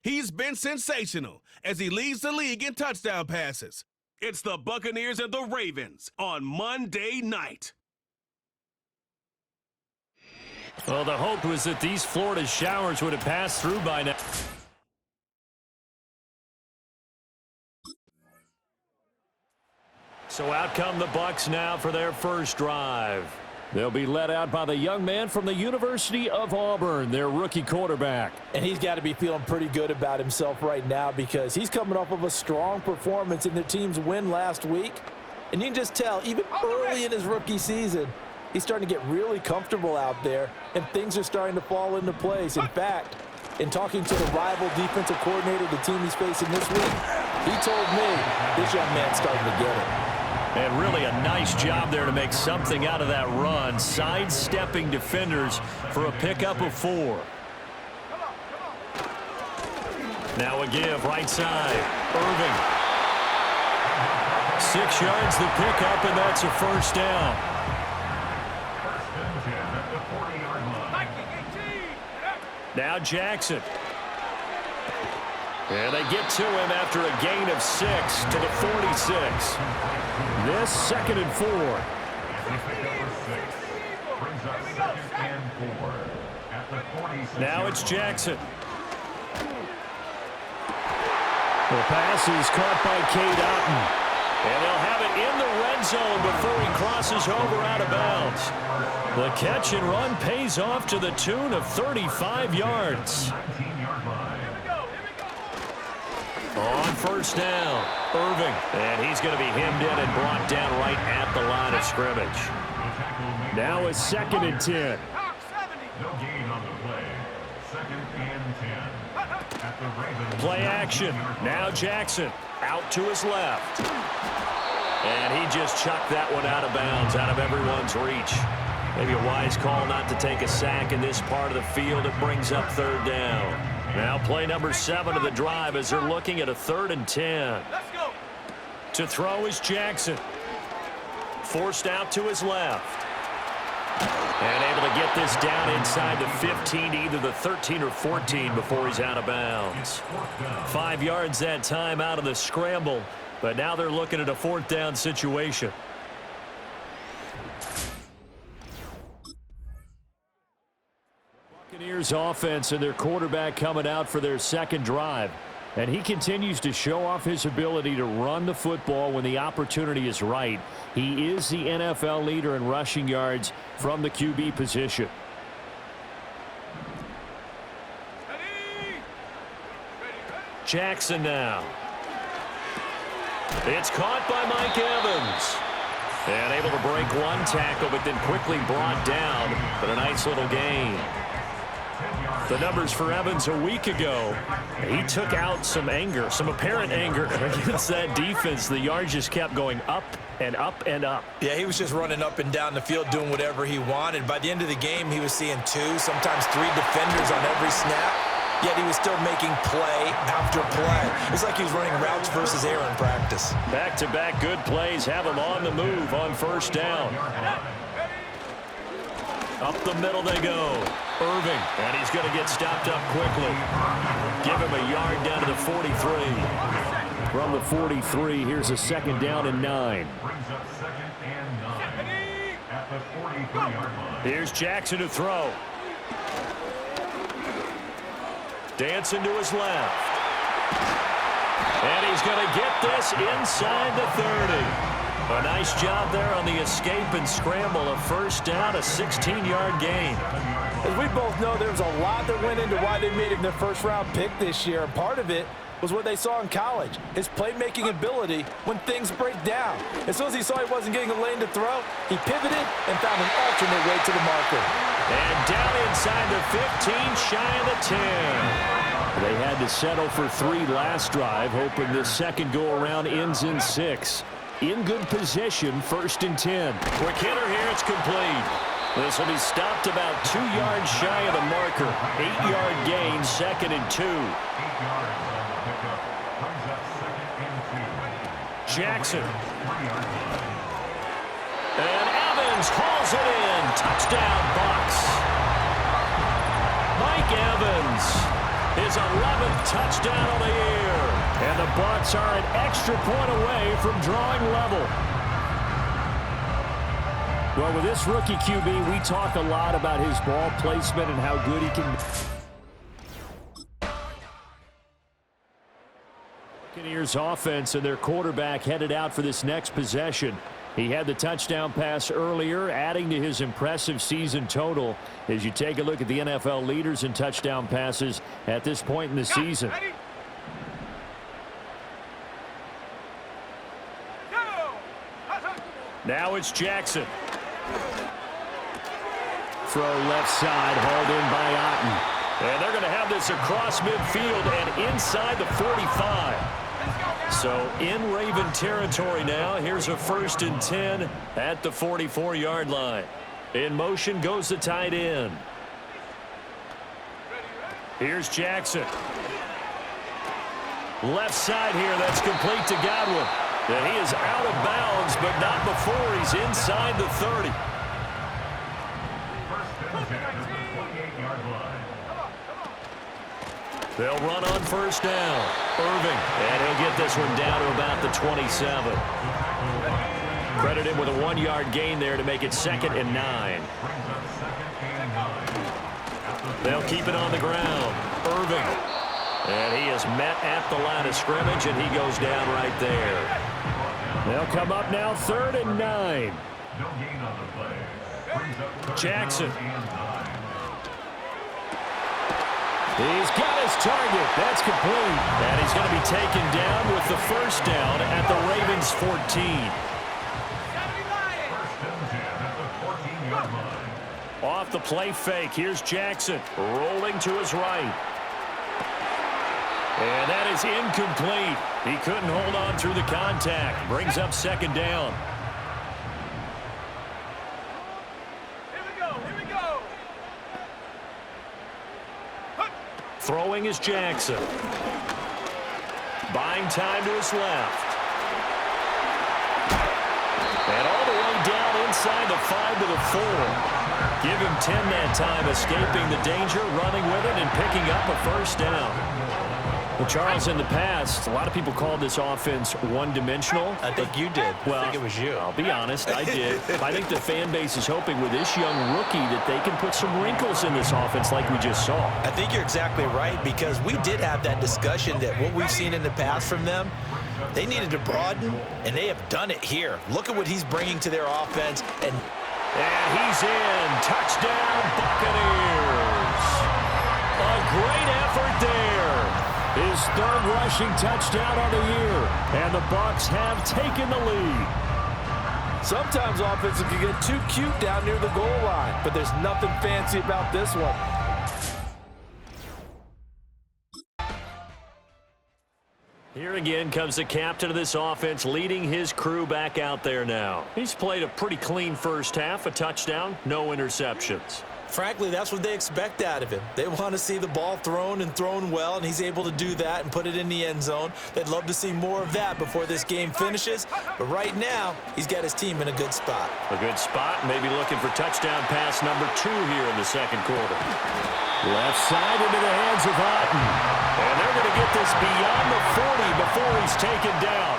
He's been sensational as he leads the league in touchdown passes. It's the Buccaneers and the Ravens on Monday night. Well, the hope was that these Florida showers would have passed through by now. So out come the Bucs now for their first drive. They'll be led out by the young man from the University of Auburn, their rookie quarterback. And he's got to be feeling pretty good about himself right now because he's coming off of a strong performance in their team's win last week. And you can just tell, even early in his rookie season, he's starting to get really comfortable out there, and things are starting to fall into place. In fact, in talking to the rival defensive coordinator, the team he's facing this week, he told me this young man's starting to get it. And really a nice job there to make something out of that run, sidestepping defenders for a pickup of 4. Now a give, right side, Irving. 6 yards the pickup, and that's a first down. Now Jackson. And they get to him after a gain of 6 to the 46. This 2nd and 4. Now it's Jackson. The pass is caught by Cade Otton. And they'll have it in the red zone before he crosses over out of bounds. The catch and run pays off to the tune of 35 yards. On first down, Irving. And he's going to be hemmed in and brought down right at the line of scrimmage. Now a 2nd and 10. No gain on the play. 2nd and 10. At the Ravens. Play action. Now Jackson out to his left. And he just chucked that one out of bounds, out of everyone's reach. Maybe a wise call not to take a sack in this part of the field. It brings up 3rd down. Now play number 7 of the drive as they're looking at a 3rd and 10. Let's go. To throw is Jackson. Forced out to his left. And able to get this down inside the 15 to either the 13 or 14 before he's out of bounds. 5 yards that time out of the scramble, but now they're looking at a 4th down situation. Buccaneers offense and their quarterback coming out for their 2nd drive. And he continues to show off his ability to run the football when the opportunity is right. He is the NFL leader in rushing yards from the QB position. Jackson now. It's caught by Mike Evans. And able to break one tackle, but then quickly brought down. But a nice little gain. The numbers for Evans a week ago, he took out some anger, some apparent anger against that defense. The yards just kept going up and up and up. Yeah, he was just running up and down the field doing whatever he wanted. By the end of the game, he was seeing 2, sometimes 3 defenders on every snap, yet he was still making play after play. It's like he was running routes versus air in practice. Back-to-back good plays have him on the move on 1st down. Up the middle they go. Irving, and he's going to get stopped up quickly. Give him a yard down to the 43. From the 43, here's a 2nd down and 9. Here's Jackson to throw. Dancing to his left. And he's going to get this inside the 30. A nice job there on the escape and scramble. A 1st down, a 16-yard gain. As we both know, there's a lot that went into why they made him their 1st-round pick this year. And part of it was what they saw in college, his playmaking ability when things break down. As soon as he saw he wasn't getting a lane to throw, he pivoted and found an alternate way to the marker. And down inside the 15, shy of the 10. They had to settle for 3 last drive, hoping this 2nd go-around ends in 6. In good position, 1st and 10. Quick hitter here, it's complete. This will be stopped about 2 yards shy of the marker. 8-yard gain, 2nd and 2. Jackson. And Evans hauls it in. Touchdown, Bucs. Mike Evans His 11th touchdown of the year. And the Bucs are an extra point away from drawing level. Well, with this rookie QB, we talk a lot about his ball placement and how good he can be. Buccaneers offense and their quarterback headed out for this next possession. He had the touchdown pass earlier, adding to his impressive season total as you take a look at the NFL leaders in touchdown passes at this point in the season. Now it's Jackson. Throw left side, hauled in by Otten. And they're going to have this across midfield and inside the 45. So in Raven territory now. Here's a 1st and 10 at the 44-yard line. In motion goes the tight end. Here's Jackson. Left side here, that's complete to Godwin. And he is out of bounds, but not before he's inside the 30. They'll run on 1st down. Irving, and he'll get this one down to about the 27. Credit him with a 1-yard gain there to make it 2nd and 9. They'll keep it on the ground. Irving, and he is met at the line of scrimmage, and he goes down right there. They'll come up now 3rd and 9. Jackson. He's got his target. That's complete. And he's going to be taken down with the 1st down at the Ravens 14. Off the play fake. Here's Jackson rolling to his right. And that is incomplete. He couldn't hold on through the contact. Brings up 2nd down. Throwing is Jackson. Buying time to his left. And all the way down inside the 5 to the 4. Give him 10 that time, escaping the danger, running with it, and picking up a 1st down. Well, Charles, in the past, a lot of people called this offense one-dimensional. I think you did. Well, I think it was you. I'll be honest, I did. I think the fan base is hoping with this young rookie that they can put some wrinkles in this offense like we just saw. I think you're exactly right, because we did have that discussion that what we've seen in the past from them, they needed to broaden, and they have done it here. Look at what he's bringing to their offense. And he's in. Touchdown, Buccaneers. A great effort there. His 3rd rushing touchdown of the year. And the Bucs have taken the lead. Sometimes offenses can get too cute down near the goal line, but there's nothing fancy about this one. Here again comes the captain of this offense, leading his crew back out there now. He's played a pretty clean 1st half, a touchdown, no interceptions. Frankly, that's what they expect out of him. They want to see the ball thrown and thrown well, and he's able to do that and put it in the end zone. They'd love to see more of that before this game finishes. But right now, he's got his team in a good spot. A good spot, maybe looking for touchdown pass number 2 here in the 2nd quarter. Left side into the hands of Otten. And they're going to get this beyond the 40 before he's taken down.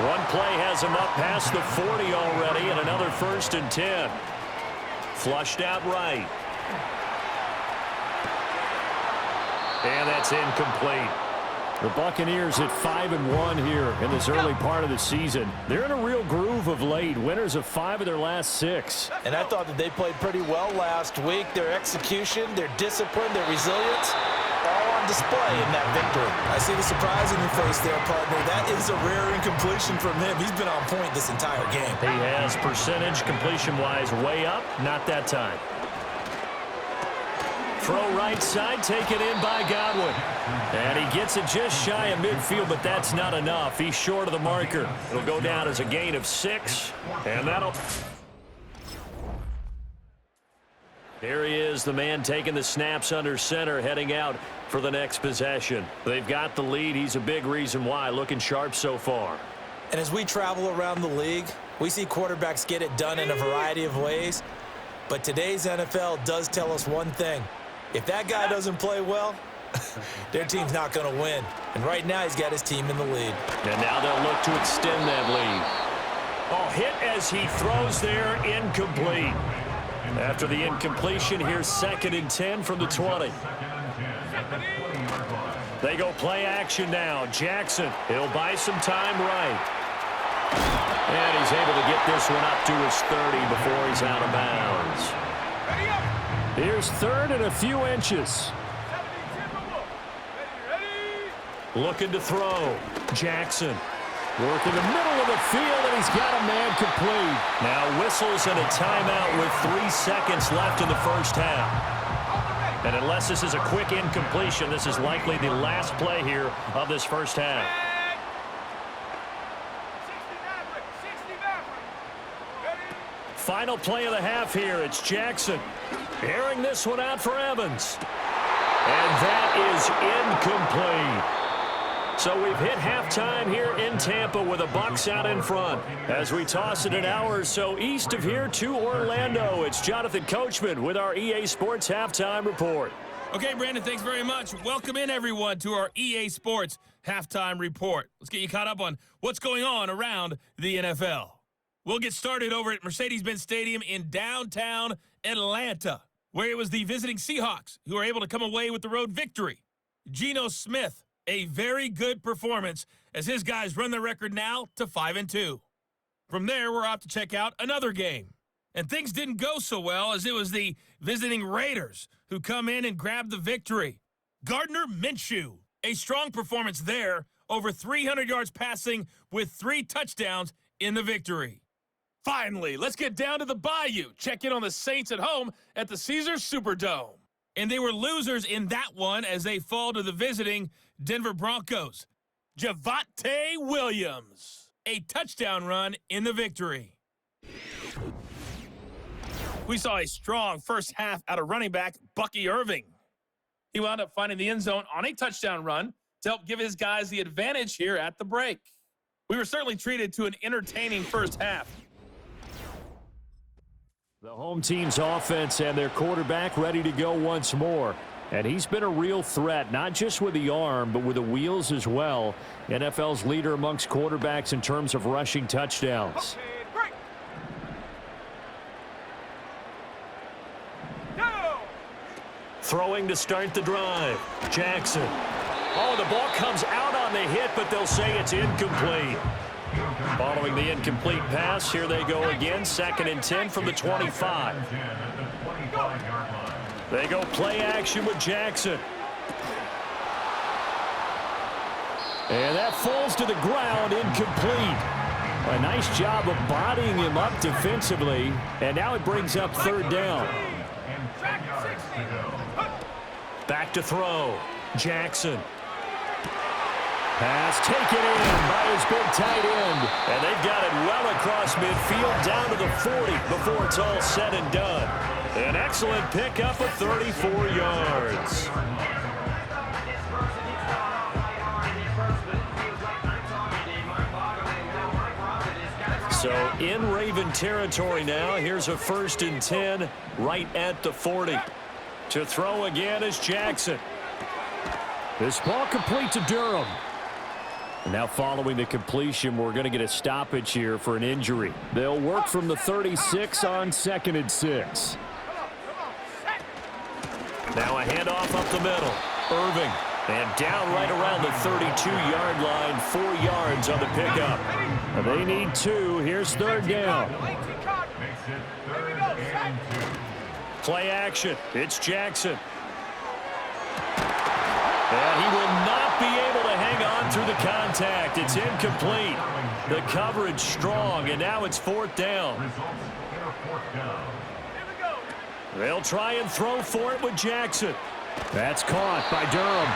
One play has him up past the 40 already, and another 1st and 10. Flushed out right. And that's incomplete. The Buccaneers at 5-1 here in this early part of the season. They're in a real groove of late. Winners of 5 of their last 6. And I thought that they played pretty well last week. Their execution, their discipline, their resilience, all on display in that victory. I see the surprise in your face there, partner. That is a rare incompletion from him. He's been on point this entire game. He has percentage completion-wise way up. Not that time. Throw right side, taken in by Godwin. And he gets it just shy of midfield, but that's not enough. He's short of the marker. It'll go down as a gain of 6, and that'll... Here he is, the man taking the snaps under center, heading out for the next possession. They've got the lead. He's a big reason why. Looking sharp so far. And as we travel around the league, we see quarterbacks get it done in a variety of ways. But today's NFL does tell us one thing. If that guy doesn't play well, Their team's not going to win. And right now he's got his team in the lead. And now they'll look to extend that lead. Oh, hit as he throws there, incomplete. After the incompletion, here's 2nd and 10 from the 20. They go play action now. Jackson, he'll buy some time right. And he's able to get this one up to his 30 before he's out of bounds. Here's 3rd and a few inches. Looking to throw. Jackson. Work in the middle of the field, and he's got a man complete. Now whistles and a timeout with 3 seconds left in the first half. And unless this is a quick incompletion, this is likely the last play here of this first half. Final play of the half here. It's Jackson. Airing this one out for Evans. And that is incomplete. So we've hit halftime here in Tampa with the Bucs out in front. As we toss it an hour or so east of here to Orlando, it's Jonathan Coachman with our EA Sports Halftime Report. Okay, Brandon, thanks very much. Welcome in, everyone, to our EA Sports Halftime Report. Let's get you caught up on what's going on around the NFL. We'll get started over at Mercedes-Benz Stadium in downtown Atlanta, where it was the visiting Seahawks who were able to come away with the road victory. Geno Smith, a very good performance as his guys run their record now to 5-2. From there, we're off to check out another game. And things didn't go so well as it was the visiting Raiders who come in and grab the victory. Gardner Minshew, a strong performance there, over 300 yards passing with 3 touchdowns in the victory. Finally, let's get down to the Bayou. Check in on the Saints at home at the Caesars Superdome. And they were losers in that one as they fall to the visiting Denver Broncos. Javonte Williams, a touchdown run in the victory. We saw a strong first half out of running back Bucky Irving. He wound up finding the end zone on a touchdown run to help give his guys the advantage here at the break. We were certainly treated to an entertaining first half. The home team's offense and their quarterback ready to go once more. And he's been a real threat, not just with the arm, but with the wheels as well. NFL's leader amongst quarterbacks in terms of rushing touchdowns. Throwing to start the drive. Jackson. Oh, the ball comes out on the hit, but they'll say it's incomplete. Following the incomplete pass, here they go again. 2nd and 10 from the 25. They go play action with Jackson. And that falls to the ground, incomplete. A nice job of bodying him up defensively. And now it brings up 3rd down. Back to throw. Jackson. Pass taken in by his big tight end. And they've got it well across midfield down to the 40 before it's all said and done. An excellent pickup of 34 yards. So in Raven territory now. Here's a 1st and 10 right at the 40. To throw again is Jackson. This ball complete to Durham. And now following the completion, we're going to get a stoppage here for an injury. They'll work from the 36 on 2nd and 6. Now a handoff up the middle. Irving. And down right around the 32-yard line. 4 yards on the pickup. They need 2. Here's 3rd down. Play action. It's Jackson. And he will not be able to hang on through the contact. It's incomplete. The coverage strong, and now it's 4th down. They'll try and throw for it with Jackson. That's caught by Durham.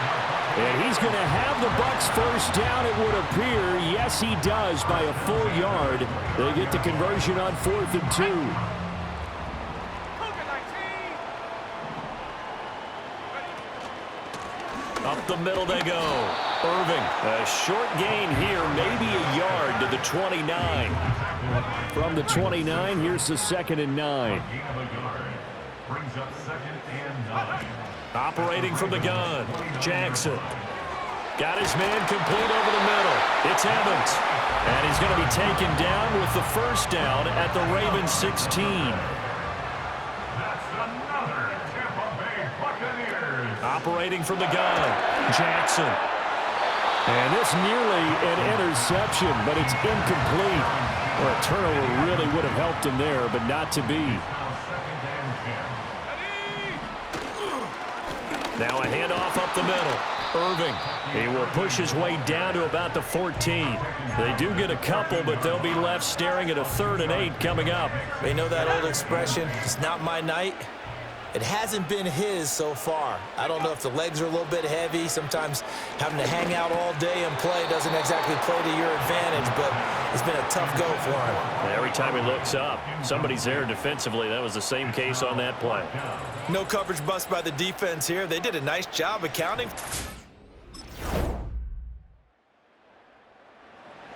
And he's going to have the Bucs first down, it would appear. Yes, he does by a full yard. They get the conversion on 4th and 2. Up the middle they go. Irving, a short gain here, maybe a yard to the 29. From the 29, here's the 2nd and 9. Brings up 2nd and 9. Operating from the gun, Jackson. Got his man complete over the middle. It's Evans. And he's going to be taken down with the first down at the Ravens 16. That's another Tampa Bay Buccaneers. Operating from the gun, Jackson. And this nearly an interception, but it's incomplete. Well, a turnover really would have helped him there, but not to be. Now a handoff up the middle. Irving. He will push his way down to about the 14. They do get a couple, but they'll be left staring at a 3rd and 8 coming up. They know that old expression, it's not my night. It hasn't been his so far. I don't know if the legs are a little bit heavy. Sometimes having to hang out all day and play doesn't exactly play to your advantage, but it's been a tough go for him. Every time he looks up, somebody's there defensively. That was the same case on that play. No coverage bust by the defense here. They did a nice job accounting.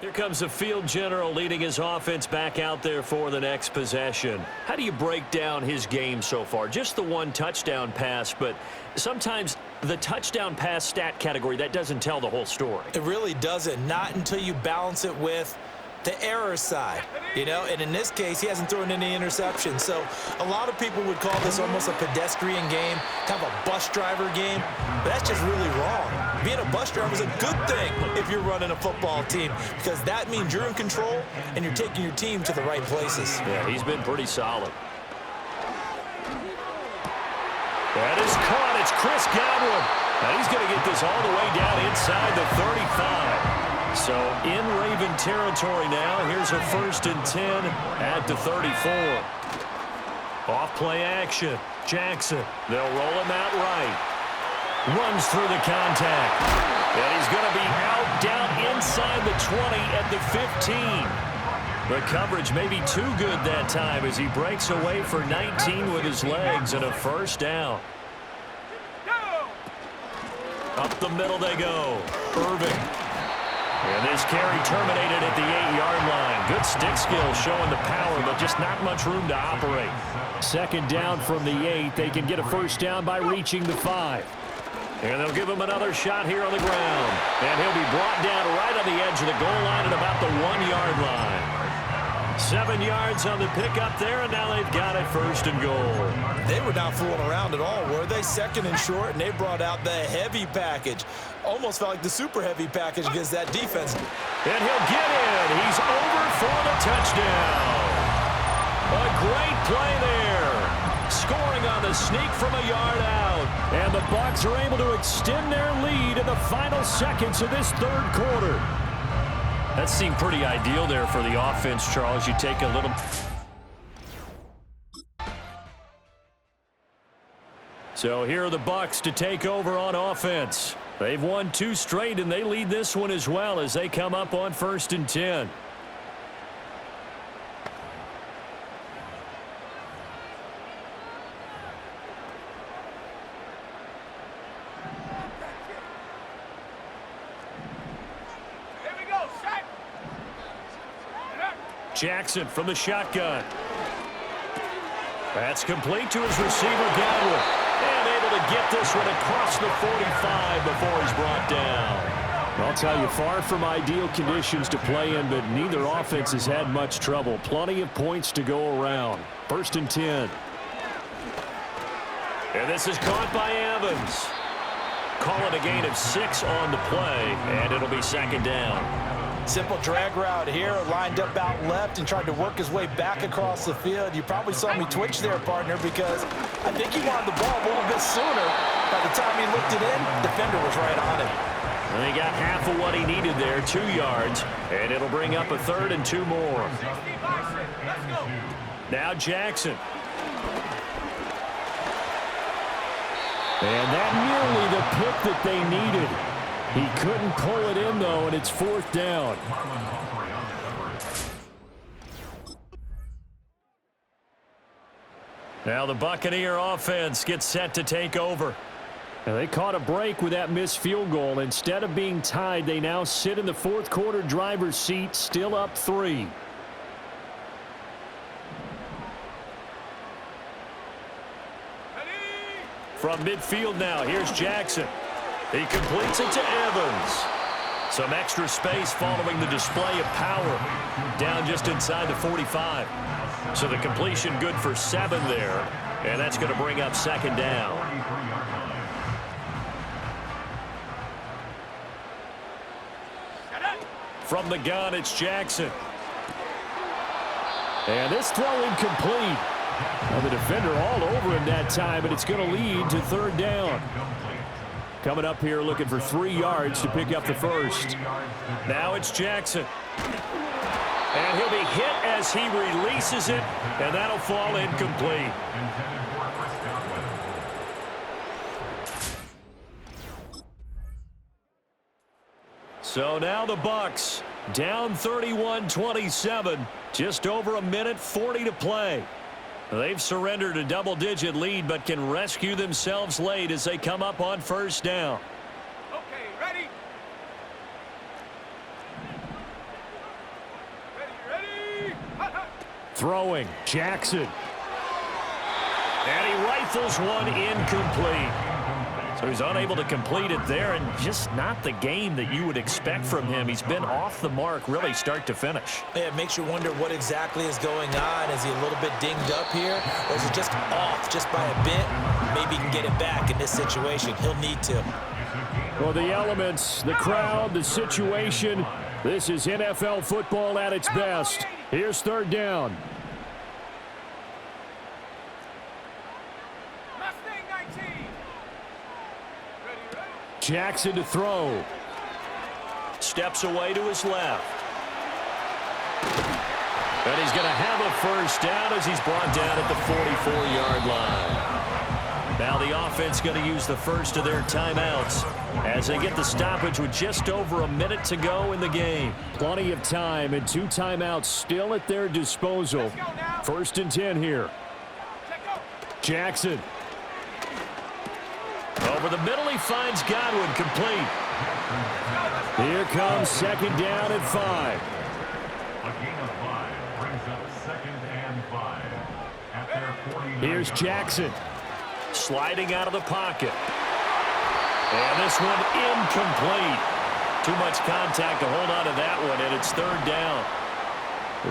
Here comes the field general leading his offense back out there for the next possession. How do you break down his game so far? Just the one touchdown pass, but sometimes the touchdown pass stat category, that doesn't tell the whole story. It really doesn't, not until you balance it with the error side, you know, and in this case, he hasn't thrown any interceptions. So a lot of people would call this almost a pedestrian game, kind of a bus driver game, but that's just really wrong. Being a bus driver is a good thing if you're running a football team, because that means you're in control and you're taking your team to the right places. Yeah, he's been pretty solid. That is caught. It's Chris Godwin. Now he's going to get this all the way down inside the 35. So in Raven territory now. Here's a 1st and 10 at the 34. Off play action. Jackson. They'll roll him out right. Runs through the contact. And he's going to be out down inside the 20 at the 15. The coverage may be too good that time as he breaks away for 19 with his legs and a 1st down. Up the middle they go. Irving. And this carry terminated at the 8-yard line. Good stick skill showing the power, but just not much room to operate. 2nd down from the 8. They can get a 1st down by reaching the 5. And they'll give him another shot here on the ground. And he'll be brought down right on the edge of the goal line at about the 1-yard line. 7 yards on the pickup there, and now they've got it 1st and goal. They were not fooling around at all, were they? 2nd and short, and they brought out the heavy package. Almost felt like the super heavy package against that defense. And he'll get in. He's over for the touchdown. A great play there. Scoring on the sneak from a yard out. And the Bucs are able to extend their lead in the final seconds of this 3rd quarter. That seemed pretty ideal there for the offense, Charles. You take a little... So here are the Bucs to take over on offense. They've won 2 straight, and they lead this one as well as they come up on 1st and 10. Jackson from the shotgun. That's complete to his receiver, Godwin. And able to get this one across the 45 before he's brought down. I'll tell you, far from ideal conditions to play in, but neither offense has had much trouble. Plenty of points to go around. 1st and 10. And this is caught by Evans. Call it a gain of 6 on the play, and it'll be 2nd down. Simple drag route here, lined up out left and tried to work his way back across the field. You probably saw me twitch there, partner, because I think he wanted the ball a little bit sooner. By the time he looked it in, the defender was right on him. And he got half of what he needed there, 2 yards, and it'll bring up a 3rd and 2 more. Now Jackson. And that nearly the pick that they needed. He couldn't pull it in, though, and it's 4th down. Now the Buccaneer offense gets set to take over. And they caught a break with that missed field goal. Instead of being tied, they now sit in the 4th quarter driver's seat, still up 3. From midfield now, here's Jackson. He completes it to Evans. Some extra space following the display of power. Down just inside the 45. So the completion good for 7 there. And that's going to bring up second down. From the gun, it's Jackson. And this throw incomplete. Well, the defender all over him that time, and it's going to lead to third down. Coming up here looking for 3 yards to pick up the first. Now it's Jackson. And he'll be hit as he releases it, and that'll fall incomplete. So now the Bucs down 31-27, just over a minute 40 to play. They've surrendered a double-digit lead, but can rescue themselves late as they come up on first down. Okay, ready? Ready? Throwing, Jackson. And he rifles one incomplete. So he's unable to complete it there, and just not the game that you would expect from him. He's been off the mark really start to finish. Yeah, it makes you wonder what exactly is going on. Is he a little bit dinged up here, or is it just off just by a bit? Maybe he can get it back in this situation. He'll need to. Well, the elements, the crowd, the situation, this is NFL football at its best. Here's third down. Jackson to throw. Steps away to his left. And he's going to have a first down as he's brought down at the 44-yard line. Now the offense going to use the first of their timeouts as they get the stoppage with just over a minute to go in the game. Plenty of time and 2 timeouts still at their disposal. First and 10 here. Jackson. Over the middle, he finds Godwin complete. Here comes second down and 5. A gain of 5 brings up second and 5 at their 49. Here's Jackson. Sliding out of the pocket. And this one incomplete. Too much contact to hold on to that one, and it's third down.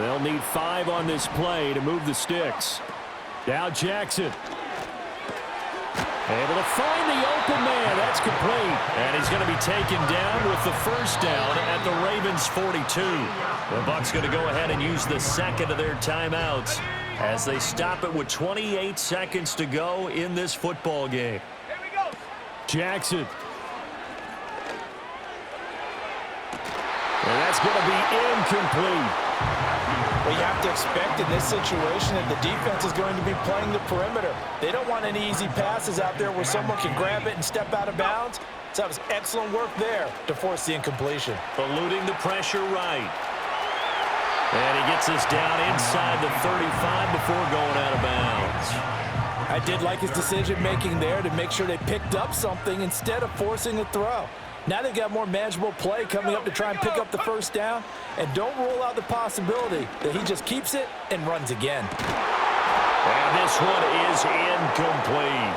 They'll need 5 on this play to move the sticks. Now Jackson. Able to find the open man. That's complete. And he's going to be taken down with the first down at the Ravens 42. The Bucs going to go ahead and use the second of their timeouts as they stop it with 28 seconds to go in this football game. Here we go. Jackson. And that's going to be incomplete. Well, you have to expect in this situation that the defense is going to be playing the perimeter. They don't want any easy passes out there where someone can grab it and step out of bounds. So that was excellent work there to force the incompletion. Eluding the pressure right. And he gets this down inside the 35 before going out of bounds. I did like his decision-making there to make sure they picked up something instead of forcing a throw. Now they've got more manageable play coming up to try and pick up the first down. And don't rule out the possibility that he just keeps it and runs again. And this one is incomplete.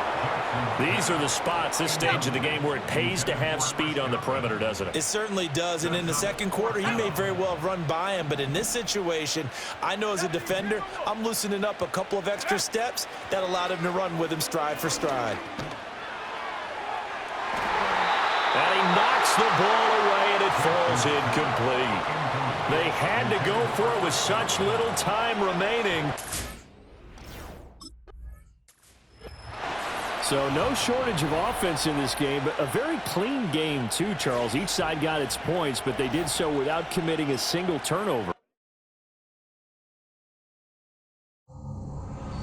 These are the spots, this stage of the game, where it pays to have speed on the perimeter, doesn't it? It certainly does. And in the second quarter, he may very well run by him. But in this situation, I know as a defender, I'm loosening up a couple of extra steps that allowed him to run with him stride for stride. And he knocks the ball away, and it falls incomplete. They had to go for it with such little time remaining. So no shortage of offense in this game, but a very clean game too, Charles. Each side got its points, but they did so without committing a single turnover.